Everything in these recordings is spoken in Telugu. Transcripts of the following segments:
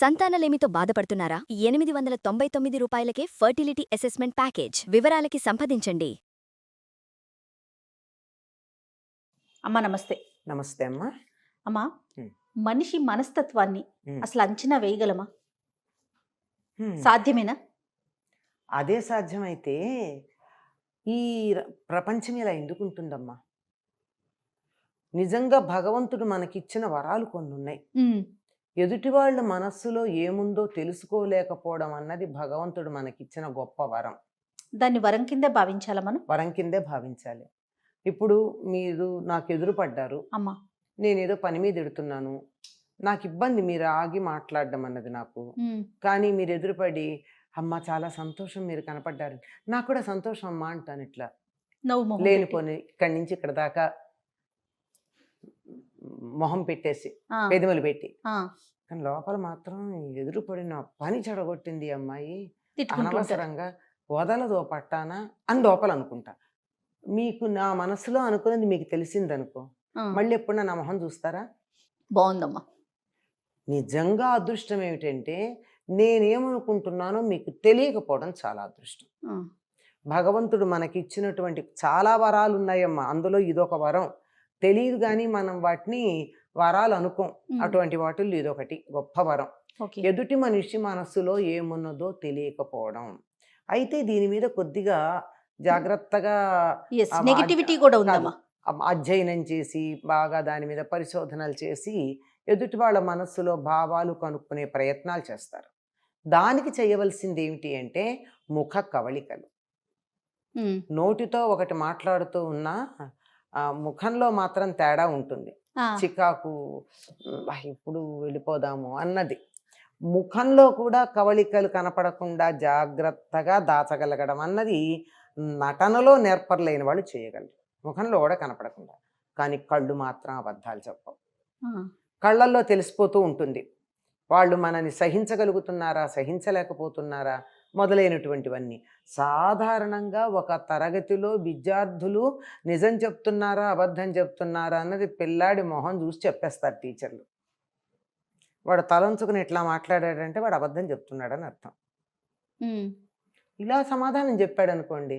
సంతానలేమితో బాధపడుతున్నారా? 899 రూపాయలకే ఫర్టిలిటీ అసెస్మెంట్ ప్యాకేజ్. వివరాలకి సంప్రదించండి. అమ్మా నమస్తే. నమస్తే అమ్మా. అమ్మా, మనిషి మనస్తత్వాన్ని అసలు అంచనా వేయగలమా? సాధ్యమేనా? అదే సాధ్యమైతే ఈ ప్రపంచం ఇలా ఎందుకుంటుందమ్మా? నిజంగా భగవంతుడు మనకిచ్చిన వరాలు కొన్ని ఉన్నాయి. ఎదుటి వాళ్ళ మనస్సులో ఏముందో తెలుసుకోలేకపోవడం అన్నది భగవంతుడు మనకిచ్చిన గొప్ప వరం. దాన్ని వరం కిందే భావించాలా మనం? వరం కిందే భావించాలి. ఇప్పుడు మీరు నాకు ఎదురుపడ్డారు అమ్మా, నేనేదో పని మీద ఎడుతున్నాను, నాకు ఇబ్బంది మీరు ఆగి మాట్లాడడం అన్నది నాకు. కానీ మీరు ఎదురుపడి అమ్మ చాలా సంతోషం మీరు కనపడ్డారు, నాకు కూడా సంతోషం అమ్మా అంటాను. ఇట్లా లేనిపోని ఇక్కడి నుంచి ఇక్కడ దాకా మొహం పెట్టేసి పెదవులు పెట్టి, కానీ లోపల మాత్రం ఎదురుపడిన పని చెడగొట్టింది అమ్మాయి, అనవసరంగా వదలదో పట్టానా అని లోపల అనుకుంటా. మీకు నా మనసులో అనుకున్నది మీకు తెలిసిందనుకో, మళ్ళీ ఎప్పుడన్నా నా మొహం చూస్తారా? బాగుందమ్మా. నిజంగా అదృష్టం ఏమిటంటే నేనేమనుకుంటున్నానో మీకు తెలియకపోవడం చాలా అదృష్టం. భగవంతుడు మనకి ఇచ్చినటువంటి చాలా వరాలు ఉన్నాయమ్మా, అందులో ఇదొక వరం. తెలియదు కానీ మనం వాటిని వరాలు అనుకోం. అటువంటి వాటిల్లో ఇదొకటి గొప్ప వరం. ఎదుటి మనిషి మనస్సులో ఏమున్నదో తెలియకపోవడం. అయితే దీని మీద కొద్దిగా జాగ్రత్తగా నెగటివిటీ కూడా ఉందమ్మా. అధ్యయనం చేసి బాగా దాని మీద పరిశోధనలు చేసి ఎదుటి వాళ్ళ మనస్సులో భావాలు కనుక్కునే ప్రయత్నాలు చేస్తారు. దానికి చేయవలసింది ఏమిటి అంటే ముఖ కవళికలు. నోటితో ఒకటి మాట్లాడుతూ ఉన్నా ముఖంలో మాత్రం తేడా ఉంటుంది. చికాకు, ఇప్పుడు వెళ్ళిపోదాము అన్నది. ముఖంలో కూడా కవళికలు కనపడకుండా జాగ్రత్తగా దాచగలగడం అన్నది నటనలో నేర్పర్లేని వాళ్ళు చేయగలరు. ముఖంలో కూడా కనపడకుండా. కానీ కళ్ళు మాత్రం అబద్ధాలు చెప్పవు. కళ్ళల్లో తెలిసిపోతూ ఉంటుంది వాళ్ళు మనని సహించగలుగుతున్నారా, సహించలేకపోతున్నారా మొదలైనటువంటివన్నీ. సాధారణంగా ఒక తరగతిలో విద్యార్థులు నిజం చెప్తున్నారా అబద్ధం చెప్తున్నారా అన్నది పిల్లాడి మొహం చూసి చెప్పేస్తారు టీచర్లు. వాడు తలంచుకుని ఇట్లా మాట్లాడాడంటే వాడు అబద్ధం చెప్తున్నాడని అర్థం. ఇలా సమాధానం చెప్పాడు అనుకోండి,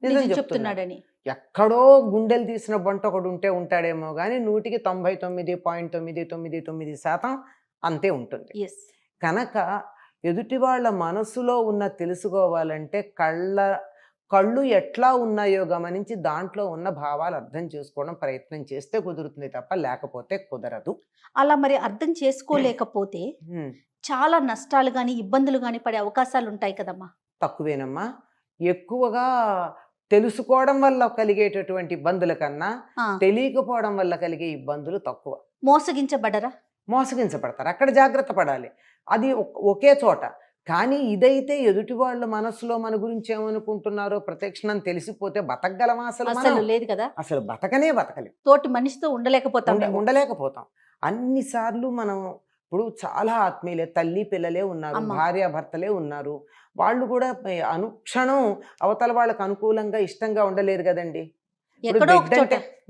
నిజం చెప్తున్నాడని. ఎక్కడో గుండెలు తీసిన బంట ఒకడు ఉంటే ఉంటాడేమో కానీ 100కి 99.999% అంతే ఉంటుంది. కనుక ఎదుటి వాళ్ళ మనసులో ఉన్న తెలుసుకోవాలంటే కళ్ళు ఎట్లా ఉన్నాయో గమనించి దాంట్లో ఉన్న భావాలు అర్థం చేసుకోవడం ప్రయత్నం చేస్తే కుదురుతుంది తప్ప లేకపోతే కుదరదు. అలా మరి అర్థం చేసుకోలేకపోతే చాలా నష్టాలు కానీ ఇబ్బందులు కానీ పడే అవకాశాలు ఉంటాయి కదమ్మా. తక్కువేనమ్మా. ఎక్కువగా తెలుసుకోవడం వల్ల కలిగేటటువంటి ఇబ్బందుల కన్నా తెలియకపోవడం వల్ల కలిగే ఇబ్బందులు తక్కువ. మోసగించబడతారు. అక్కడ జాగ్రత్త పడాలి. అది ఒకే చోట. కానీ ఇదైతే ఎదుటి వాళ్ళ మనసులో మన గురించి ఏమనుకుంటున్నారో ప్రత్యక్షణం తెలిసిపోతే బతకగలమా? అసలు లేదు కదా. అసలు బతకలేం. తోటి మనిషితో ఉండలేకపోతాం. అన్నిసార్లు మనం ఇప్పుడు చాలా ఆత్మీయులే, తల్లి పిల్లలే ఉన్నారు, భార్యాభర్తలే ఉన్నారు. వాళ్ళు కూడా అనుక్షణం అవతల వాళ్ళకు అనుకూలంగా ఇష్టంగా ఉండలేరు కదండి.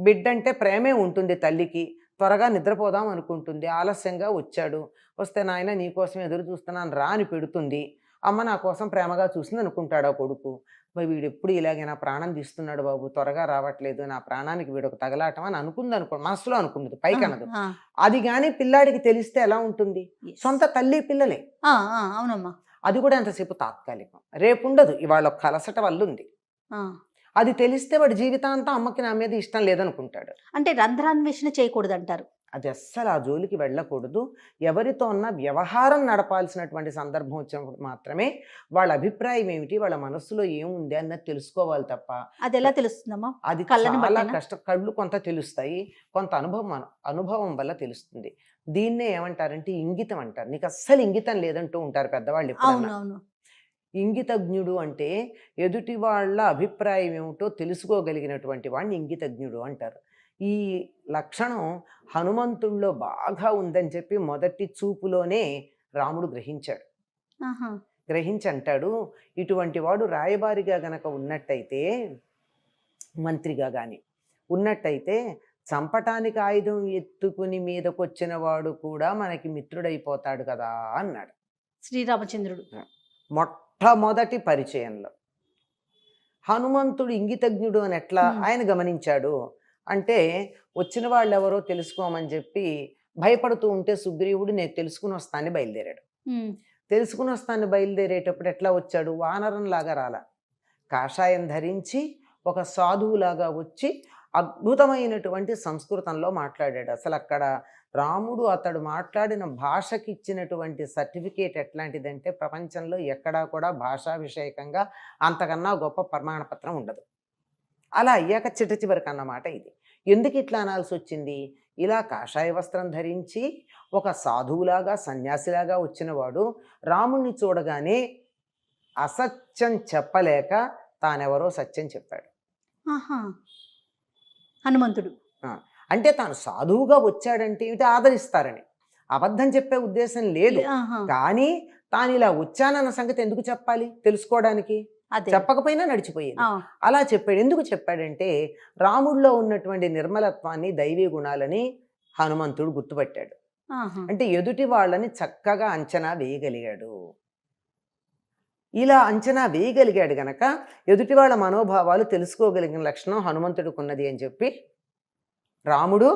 బిడ్డంటే ప్రేమే ఉంటుంది తల్లికి. త్వరగా నిద్రపోదాం అనుకుంటుంది, ఆలస్యంగా వచ్చాడు, వస్తే నాయన నీకోసం ఎదురు చూస్తున్నాను రా అని పెడుతుంది. అమ్మ నా కోసం ప్రేమగా చూసింది అనుకుంటాడు ఆ కొడుకు. వీడు ఎప్పుడు ఇలాగే నా ప్రాణం తీస్తున్నాడు బాబు, త్వరగా రావట్లేదు, నా ప్రాణానికి వీడు ఒక తగలాటం అని మనసులో అనుకున్నది, పైకి అనదు. అది కానీ పిల్లాడికి తెలిస్తే ఎలా ఉంటుంది? సొంత తల్లి పిల్లలే. అవునమ్మా. అది కూడా ఎంతసేపు తాత్కాలికం, రేపు ఉండదు. ఇవాళ ఒక అలసట వల్ల ఉంది. అది తెలిస్తే వాడి జీవితాంతం అమ్మకి నా మీద ఇష్టం లేదనుకుంటాడు. అంటే రంధ్రాన్వేషణ చేయకూడదు అంటారు. అది అస్సలు ఆ జోలికి వెళ్ళకూడదు. ఎవరితో ఉన్న వ్యవహారం నడపాల్సినటువంటి సందర్భం వచ్చినప్పుడు మాత్రమే వాళ్ళ అభిప్రాయం ఏమిటి, వాళ్ళ మనస్సులో ఏముంది అన్నది తెలుసుకోవాలి తప్ప. అది ఎలా తెలుస్తుందమ్మా? అది చాలా కష్టం. కళ్ళు కొంత తెలుస్తాయి, కొంత అనుభవం వల్ల తెలుస్తుంది. దీన్నే ఏమంటారంటే ఇంగితం అంటారు. నీకు అస్సలు ఇంగితం లేదంటూ ఉంటారు పెద్దవాళ్ళు. ఇంగితజ్ఞుడు అంటే ఎదుటి వాళ్ళ అభిప్రాయం ఏమిటో తెలుసుకోగలిగినటువంటి వాడిని ఇంగితజ్ఞుడు అంటారు. ఈ లక్షణం హనుమంతుల్లో బాగా ఉందని చెప్పి మొదటి చూపులోనే రాముడు గ్రహించి అంటాడు, ఇటువంటి వాడు రాయబారిగా గనక ఉన్నట్టయితే, మంత్రిగా కానీ ఉన్నట్టయితే చంపటానికి ఆయుధం ఎత్తుకుని మీదకొచ్చిన వాడు కూడా మనకి మిత్రుడైపోతాడు కదా అన్నాడు శ్రీరామచంద్రుడు. మొట్టమొదటి పరిచయంలో. హనుమంతుడు ఇంగితజ్ఞుడు అని ఎట్లా ఆయన గమనించాడు అంటే, వచ్చిన వాళ్ళు ఎవరో తెలుసుకోమని చెప్పి భయపడుతూ ఉంటే సుగ్రీవుడు నేను తెలుసుకుని వస్తానని బయలుదేరాడు. తెలుసుకుని వస్తాను బయలుదేరేటప్పుడు ఎట్లా వచ్చాడు? వానరంలాగా రాలా, కాషాయం ధరించి ఒక సాధువులాగా వచ్చి అద్భుతమైనటువంటి సంస్కృతంలో మాట్లాడాడు. అసలు అక్కడ రాముడు అతడు మాట్లాడిన భాషకి ఇచ్చినటువంటి సర్టిఫికేట్ ఎట్లాంటిదంటే, ప్రపంచంలో ఎక్కడా కూడా భాషా విషయకంగా అంతకన్నా గొప్ప ప్రమాణపత్రం ఉండదు. అలా అయ్యాక చిట్ట చివరికి అన్నమాట ఇది. ఎందుకు ఇట్లా అనాల్సి వచ్చింది? ఇలా కాషాయ వస్త్రం ధరించి ఒక సాధువులాగా సన్యాసిలాగా వచ్చినవాడు రాముణ్ణి చూడగానే అసత్యం చెప్పలేక తానెవరో సత్యం చెప్పాడు. హనుమంతుడు అంటే తాను సాధువుగా వచ్చాడంటే ఏమిటి? ఆదరిస్తారని, అబద్ధం చెప్పే ఉద్దేశం లేదు. కానీ తాను ఇలా వచ్చానన్న సంగతి ఎందుకు చెప్పాలి? తెలుసుకోవడానికి. చెప్పకపోయినా నడిచిపోయేది. అలా చెప్పాడు. ఎందుకు చెప్పాడంటే, రాముడిలో ఉన్నటువంటి నిర్మలత్వాన్ని, దైవీ గుణాలని హనుమంతుడు గుర్తుపట్టాడు. అంటే ఎదుటి వాళ్ళని చక్కగా అంచనా వేయగలిగాడు. ఇలా అంచనా వేయగలిగాడు గనక ఎదుటి వాళ్ళ మనోభావాలు తెలుసుకోగలిగిన లక్షణం హనుమంతుడికి ఉన్నది అని చెప్పి రాముడు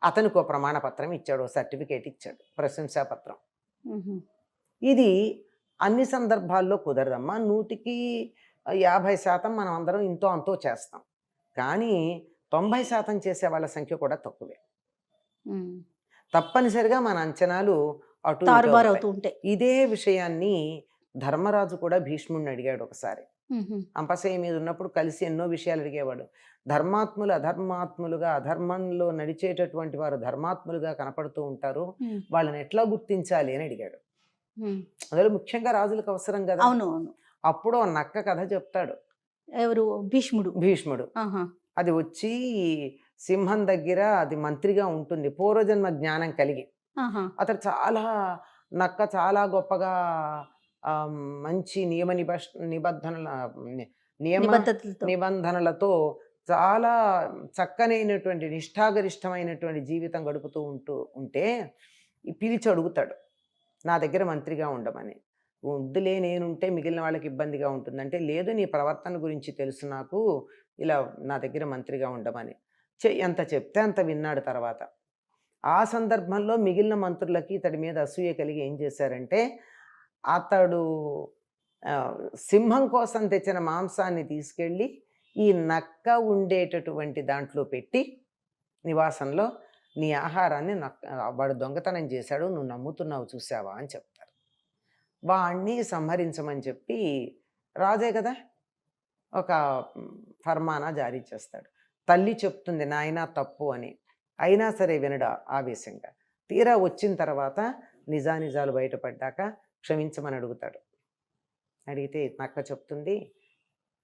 అతనికి ఒక ప్రమాణపత్రం ఇచ్చాడు, సర్టిఫికేట్ ఇచ్చాడు, ప్రశంసాపత్రం. ఇది అన్ని సందర్భాల్లో కుదరదమ్మా. 150% మనం అందరం ఇంతో అంతో చేస్తాం, కానీ 90% చేసే వాళ్ళ సంఖ్య కూడా తక్కువే. తప్పనిసరిగా మన అంచనాలు అటు తారుమారు ఉంటాయి. ఇదే విషయాన్ని ధర్మరాజు కూడా భీష్ముడిని అడిగాడు ఒకసారి. అంపశయ్య మీద ఉన్నప్పుడు కలిసి ఎన్నో విషయాలు అడిగేవాడు. ధర్మాత్ములు అధర్మాత్ములుగా, అధర్మంలో నడిచేటటువంటి వారు ధర్మాత్ములుగా కనపడుతూ ఉంటారు, వాళ్ళని ఎట్లా గుర్తించాలి అని అడిగాడు. అందులో ముఖ్యంగా రాజులకు అవసరం కదా. అవును అవును. అప్పుడు నక్క కథ చెప్తాడు. ఎవరు? భీష్ముడు. భీష్ముడు అది వచ్చి సింహం దగ్గర అది మంత్రిగా ఉంటుంది, పూర్వజన్మ జ్ఞానం కలిగి. అతడు చాలా నక్క చాలా గొప్పగా మంచి నిబంధనలతో చాలా చక్కనైనటువంటి నిష్ఠాగరిష్టమైనటువంటి జీవితం గడుపుతూ ఉంటే పిలిచి అడుగుతాడు, నా దగ్గర మంత్రిగా ఉండమని. వద్దులే, నేనుంటే మిగిలిన వాళ్ళకి ఇబ్బందిగా ఉంటుందంటే, లేదు నీ ప్రవర్తన గురించి తెలుసు నాకు, ఇలా నా దగ్గర మంత్రిగా ఉండమని. ఎంత చెప్తే అంత విన్నాడు. తర్వాత ఆ సందర్భంలో మిగిలిన మంత్రులకి ఇతడి మీద అసూయ కలిగి ఏం చేశారంటే, అతడు సింహం కోసం తెచ్చిన మాంసాన్ని తీసుకెళ్ళి ఈ నక్క ఉండేటటువంటి దాంట్లో పెట్టి నివాసంలో, నీ ఆహారాన్ని వాడు దొంగతనం చేశాడు, నువ్వు నమ్ముతున్నావు చూసావా అని చెప్తారు. వాణ్ణి సంహరించమని చెప్పి రాజే కదా ఒక ఫర్మానా జారీ చేస్తాడు. తల్లి చెప్తుంది నాయనా తప్పు అని, అయినా సరే వినడా ఆవేశంగా. తీరా వచ్చిన తర్వాత నిజానిజాలు బయటపడ్డాక క్షమించమని అడుగుతాడు. అడిగితే నక్క చెప్తుంది,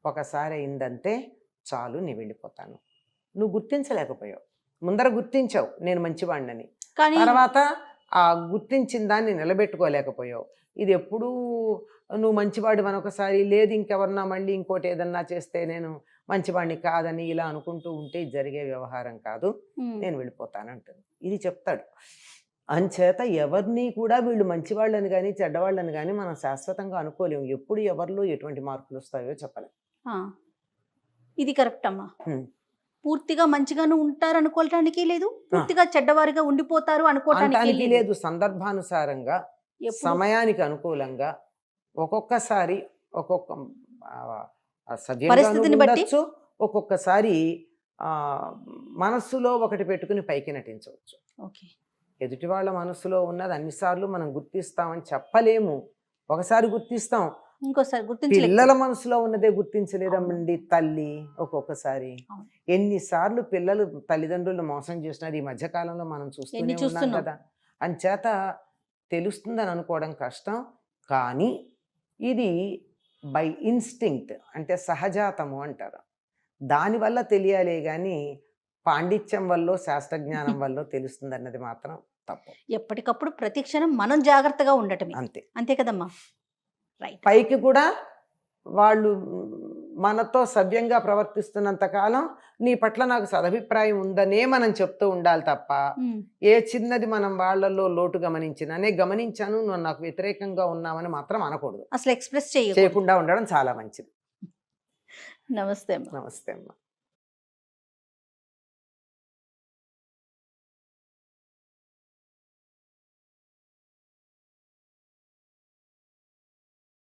ఒకసారి అయిందంతే చాలు, నీ వెళ్ళిపోతాను. నువ్వు గుర్తించలేకపోయావు, ముందర గుర్తించావు నేను మంచివాడినని, తర్వాత ఆ గుర్తించిన దాన్ని నిలబెట్టుకోలేకపోయావు. ఇది ఎప్పుడూ నువ్వు మంచివాడు మనొకసారి, లేదు ఇంకెవరన్నా మళ్ళీ ఇంకోటి ఏదన్నా చేస్తే నేను మంచివాడిని కాదని ఇలా అనుకుంటూ ఉంటే జరిగే వ్యవహారం కాదు, నేను వెళ్ళిపోతానంటుంది. ఇది చెప్తాడు. అంచేత ఎవరిని కూడా వీళ్ళు మంచివాళ్ళని కానీ చెడ్డవాళ్ళని కానీ మనం శాశ్వతంగా అనుకోలేము. ఎప్పుడు ఎవరిలో ఎటువంటి మార్పులు వస్తాయో చెప్పలేం. ఇది కరెక్ట్ అమ్మా. పూర్తిగా మంచిగాను ఉంటారు అనుకోవటానికి లేదు, పూర్తిగా చెడ్డవారిగా ఉండిపోతారు అనుకోవటానికి లేదు. సందర్భానుసారంగా, సమయానికి అనుకూలంగా, ఒక్కొక్కసారి ఒక్కొక్క పరిస్థితిని బట్టి, ఒక్కొక్కసారి మనస్సులో ఒకటి పెట్టుకుని పైకి నటించవచ్చు. ఎదుటి వాళ్ళ మనస్సులో ఉన్నది అన్నిసార్లు మనం గుర్తిస్తామని చెప్పలేము. ఒకసారి గుర్తిస్తాం, ఇంకోసారి పిల్లల మనసులో ఉన్నదే గుర్తించలేదమ్మండి తల్లి. ఒక్కొక్కసారి ఎన్నిసార్లు పిల్లలు తల్లిదండ్రులను మోసం చేసినారు ఈ మధ్యకాలంలో మనం చూస్తూనే ఉన్నాం కదా. అంచేత తెలుస్తుందని అనుకోవడం కష్టం, కానీ ఇది బై ఇన్స్టింక్ట్ అంటే సహజాతము అంటారు. దానివల్ల తెలియాలే కానీ పాండిత్యం వల్ల శాస్త్రజ్ఞానం వల్ల తెలుస్తుంది అన్నది మాత్రం తప్పు. ఎప్పటికప్పుడు ప్రతి క్షణం మనం జాగ్రత్తగా ఉండటం అంతే. అంతే కదమ్మా. పైకి కూడా వాళ్ళు మనతో సవ్యంగా ప్రవర్తిస్తున్నంత కాలం నీ పట్ల నాకు సదభిప్రాయం ఉందనే మనం చెప్తూ ఉండాలి తప్ప ఉమ్. ఏ చిన్నది మనం వాళ్ళల్లో లోటు గమనించినా నేను గమనించాను నువ్వు నాకు వ్యతిరేకంగా ఉన్నామని మాత్రం అనకూడదు. అసలు ఎక్స్ప్రెస్ చేయకూడదు. చేయకుండా ఉండడం చాలా మంచిది. నమస్తే అమ్మ. నమస్తే అమ్మా.